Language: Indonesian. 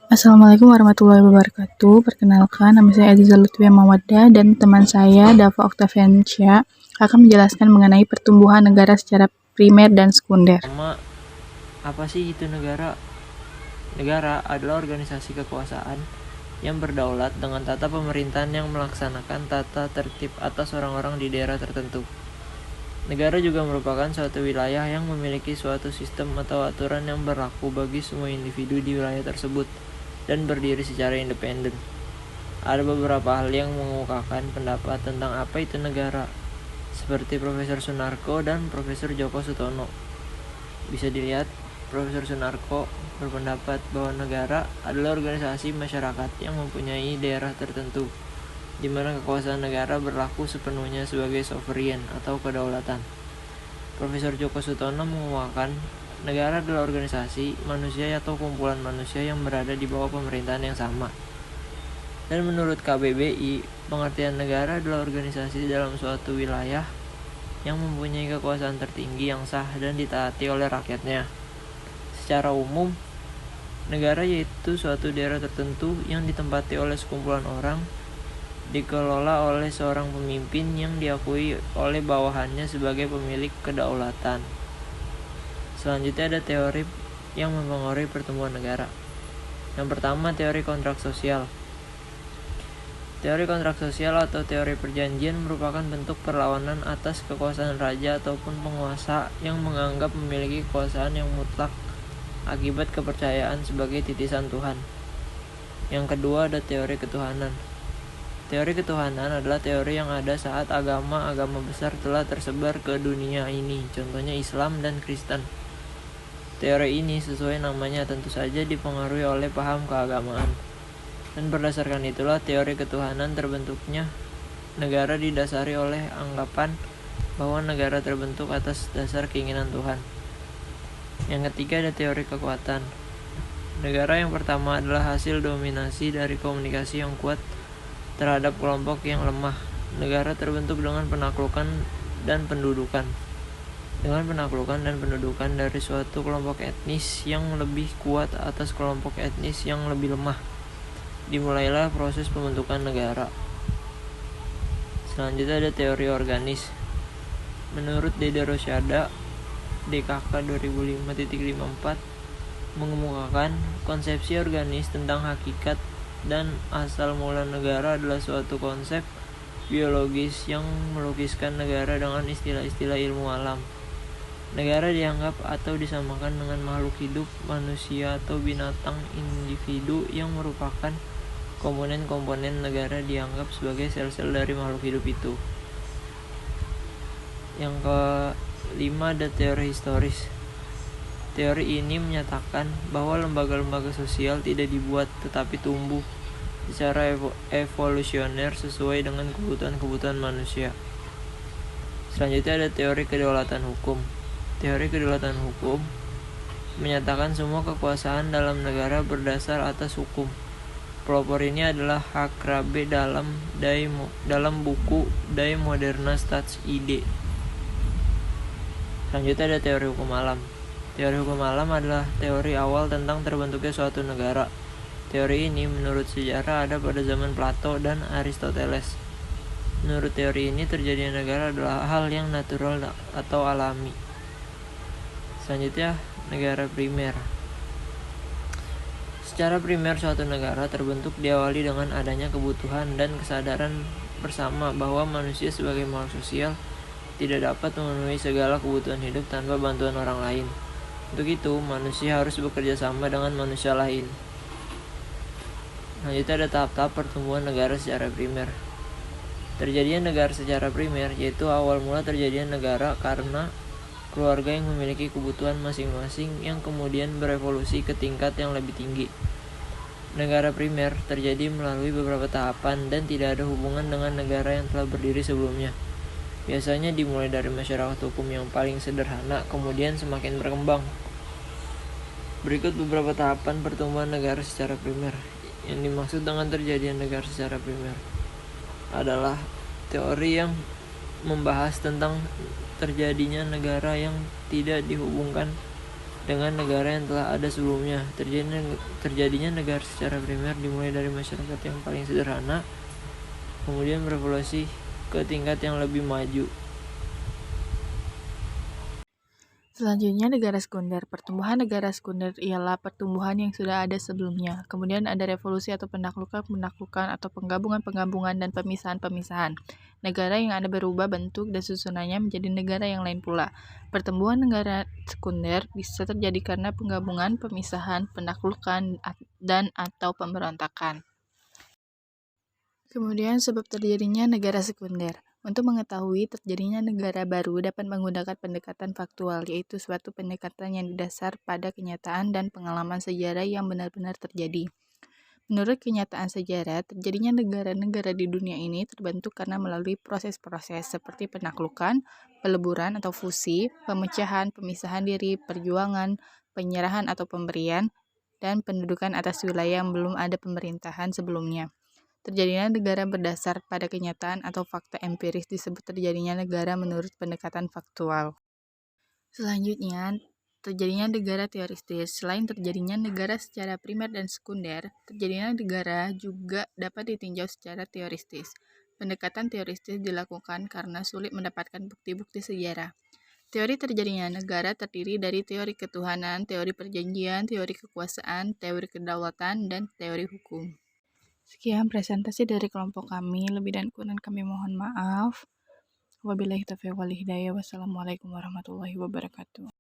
Assalamualaikum warahmatullahi wabarakatuh. Perkenalkan, nama saya Aziza Lutfia Mawaddah dan teman saya Dava Oktaviansyah akan menjelaskan mengenai pertumbuhan negara secara primer dan sekunder. Apa sih itu negara? Negara adalah organisasi kekuasaan yang berdaulat dengan tata pemerintahan yang melaksanakan tata tertib atas orang-orang di daerah tertentu. Negara juga merupakan suatu wilayah yang memiliki suatu sistem atau aturan yang berlaku bagi semua individu di wilayah tersebut dan berdiri secara independen. Ada beberapa hal yang mengemukakan pendapat tentang apa itu negara, seperti Profesor Sunarko dan Profesor Djoko Sutono. Bisa dilihat, Profesor Sunarko berpendapat bahwa negara adalah organisasi masyarakat yang mempunyai daerah tertentu, di mana kekuasaan negara berlaku sepenuhnya sebagai sovereign atau kedaulatan. Profesor Djoko Sutono menguatkan negara adalah organisasi manusia atau kumpulan manusia yang berada di bawah pemerintahan yang sama. Dan menurut KBBI, pengertian negara adalah organisasi dalam suatu wilayah yang mempunyai kekuasaan tertinggi yang sah dan ditaati oleh rakyatnya. Secara umum, negara yaitu suatu daerah tertentu yang ditempati oleh sekumpulan orang, dikelola oleh seorang pemimpin yang diakui oleh bawahannya sebagai pemilik kedaulatan. Selanjutnya ada teori yang mempengaruhi pertumbuhan negara. Yang pertama, teori kontrak sosial. Teori kontrak sosial atau teori perjanjian merupakan bentuk perlawanan atas kekuasaan raja ataupun penguasa yang menganggap memiliki kekuasaan yang mutlak akibat kepercayaan sebagai titisan Tuhan. Yang kedua ada teori ketuhanan. Teori ketuhanan adalah teori yang ada saat agama-agama besar telah tersebar ke dunia ini, contohnya Islam dan Kristen. Teori ini sesuai namanya tentu saja dipengaruhi oleh paham keagamaan. Dan berdasarkan itulah teori ketuhanan terbentuknya negara didasari oleh anggapan bahwa negara terbentuk atas dasar keinginan Tuhan. Yang ketiga ada teori kekuatan. Negara yang pertama adalah hasil dominasi dari komunikasi yang kuat terhadap kelompok yang lemah. Negara terbentuk dengan penaklukan dan pendudukan. Dengan penaklukan dan pendudukan dari suatu kelompok etnis yang lebih kuat atas kelompok etnis yang lebih lemah. Dimulailah proses pembentukan negara. Selanjutnya ada teori organis. Menurut Dede Rosyada, DKK 2005.54, mengemukakan konsepsi organis tentang hakikat dan asal mula negara adalah suatu konsep biologis yang melukiskan negara dengan istilah-istilah ilmu alam. Negara dianggap atau disamakan dengan makhluk hidup, manusia atau binatang individu yang merupakan komponen-komponen negara dianggap sebagai sel-sel dari makhluk hidup itu. Yang kelima ada teori historis. Teori ini menyatakan bahwa lembaga-lembaga sosial tidak dibuat tetapi tumbuh secara evolusioner sesuai dengan kebutuhan-kebutuhan manusia. Selanjutnya ada teori kedaulatan hukum. Teori kedaulatan hukum menyatakan semua kekuasaan dalam negara berdasar atas hukum. Pelopor ini adalah Hakrabe dalam buku Die Moderne Staatsidee. Selanjutnya ada teori hukum alam. Teori hukum alam adalah teori awal tentang terbentuknya suatu negara. Teori ini menurut sejarah ada pada zaman Plato dan Aristoteles. Menurut teori ini, terjadinya negara adalah hal yang natural atau alami. Selanjutnya, negara primer. Secara primer, suatu negara terbentuk diawali dengan adanya kebutuhan dan kesadaran bersama bahwa manusia sebagai makhluk sosial tidak dapat memenuhi segala kebutuhan hidup tanpa bantuan orang lain. Untuk itu, manusia harus bekerja sama dengan manusia lain. Selanjutnya ada tahap-tahap pertumbuhan negara secara primer. Terjadinya negara secara primer yaitu awal mula terjadinya negara karena keluarga yang memiliki kebutuhan masing-masing yang kemudian berevolusi ke tingkat yang lebih tinggi. Negara primer terjadi melalui beberapa tahapan dan tidak ada hubungan dengan negara yang telah berdiri sebelumnya. Biasanya dimulai dari masyarakat hukum yang paling sederhana, kemudian semakin berkembang. Berikut beberapa tahapan pertumbuhan negara secara primer. Yang dimaksud dengan terjadinya negara secara primer adalah teori yang membahas tentang terjadinya negara yang tidak dihubungkan dengan negara yang telah ada sebelumnya. Terjadinya negara secara primer dimulai dari masyarakat yang paling sederhana, kemudian berevolusi ke tingkat yang lebih maju. Selanjutnya, negara sekunder. Pertumbuhan negara sekunder ialah pertumbuhan yang sudah ada sebelumnya. Kemudian ada revolusi atau penaklukan atau penggabungan dan pemisahan-pemisahan. Negara yang ada berubah bentuk dan susunannya menjadi negara yang lain pula. Pertumbuhan negara sekunder bisa terjadi karena penggabungan, pemisahan, penaklukan, dan atau pemberontakan. Kemudian sebab terjadinya negara sekunder. Untuk mengetahui terjadinya negara baru dapat menggunakan pendekatan faktual, yaitu suatu pendekatan yang didasar pada kenyataan dan pengalaman sejarah yang benar-benar terjadi. Menurut kenyataan sejarah, terjadinya negara-negara di dunia ini terbentuk karena melalui proses-proses seperti penaklukan, peleburan atau fusi, pemecahan, pemisahan diri, perjuangan, penyerahan atau pemberian, dan pendudukan atas wilayah yang belum ada pemerintahan sebelumnya. Terjadinya negara berdasar pada kenyataan atau fakta empiris disebut terjadinya negara menurut pendekatan faktual. Selanjutnya, terjadinya negara teoristis. Selain terjadinya negara secara primer dan sekunder, terjadinya negara juga dapat ditinjau secara teoristis. Pendekatan teoristis dilakukan karena sulit mendapatkan bukti-bukti sejarah. Teori terjadinya negara terdiri dari teori ketuhanan, teori perjanjian, teori kekuasaan, teori kedaulatan, dan teori hukum. Sekian presentasi dari kelompok kami. Lebih dan kurang kami mohon maaf. Wabillahi taufiq wal hidayah. Wassalamualaikum warahmatullahi wabarakatuh.